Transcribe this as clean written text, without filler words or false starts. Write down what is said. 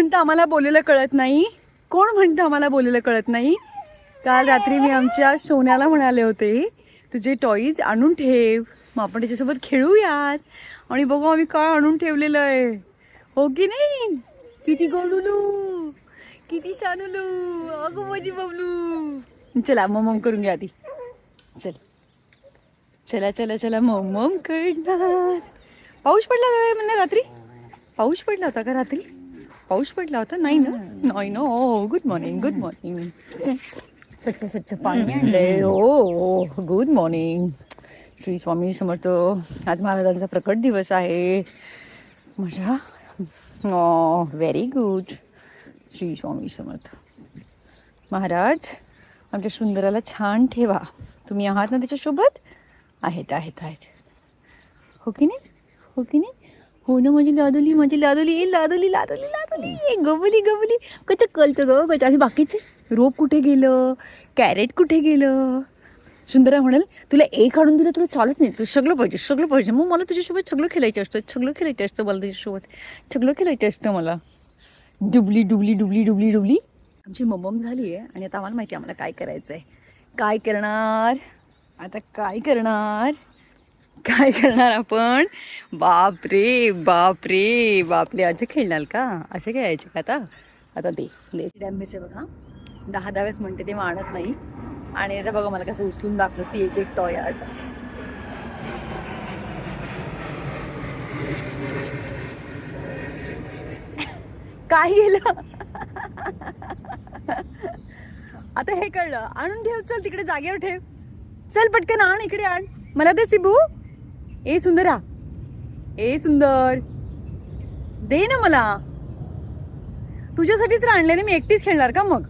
म्हणतं आम्हाला बोललेलं कळत नाही? कोण म्हणतं आम्हाला बोललेलं कळत नाही? काल रात्री मी आमच्या सोन्याला म्हणाले होते तुझे टॉईज आणून ठेव, मग आपण त्याच्यासोबत खेळूयात. आणि बघू आम्ही काय आणून ठेवलेलं आहे, हो की नाही? किती गोडुलू, किती शानुलू, अगो माझी बबलू. चला मम करून घ्या आधी. चल चला चला चला मम करणार. पाऊस पडला काय म्हणणार रात्री? पाऊस पडला होता का रात्री? पाऊस पडला होता? नाही ना? नाही ना. Oh good morning, good morning. स्वच्छ स्वच्छ पाणी आणलंय. हो गुड मॉर्निंग. श्री स्वामी समर्थ. आज महाराजांचा प्रकट दिवस आहे. मजा. Very good. श्री स्वामी समर्थ. महाराज आमच्या सुंदराला छान ठेवा. तुम्ही आहात ना त्याच्यासोबत? आहेत आहेत आहेत, हो की नाही? हो की नाही? हो ना माझी लादुली, माझी लादुली, लादुली लादुली लादुली, गबुली गबुली. कच कळतं ग कच. आणि बाकीचे रोप कुठे गेलं, कॅरेट कुठे गेलं? सुंदरा म्हणाल तुला एक आणून दिलं तुला चालत नाही, तुला सगळं पाहिजे, सगळं पाहिजे. मग मला तुझ्यासोबत सगळं खेळायचं असतं, सगळं खेळायचं असतं मला तुझ्यासोबत, सगळं खेळायचं असतं मला. डुबली डुबली डुबली डुबली डुबली. आमची मम्मम झाली आहे आणि आता आम्हाला माहिती आहे आम्हाला काय करायचं आहे. काय करणार आता? काय करणार? काय करणार आपण? बापरे बापरे बापरे. असे खेळणार का? असे खेळायचे का आता? आता दे दे. डॅमेज आहे बघा. 10 वेळेस म्हणते ते आणत नाही. आणि आता बघा मला कसं उचलून दाखवते एक एक टॉय आज. काय गेलं आता? हे कळलं. आणून ठेव. चल तिकडे जागेवर ठेव. चल पटकन आण, इकडे आण. मला दे सिबू. ए सुंदरा, ए सुंदर, दे ना मला. तुझ्यासाठीच आणले ना, मी एकटीच खेळणार का मग?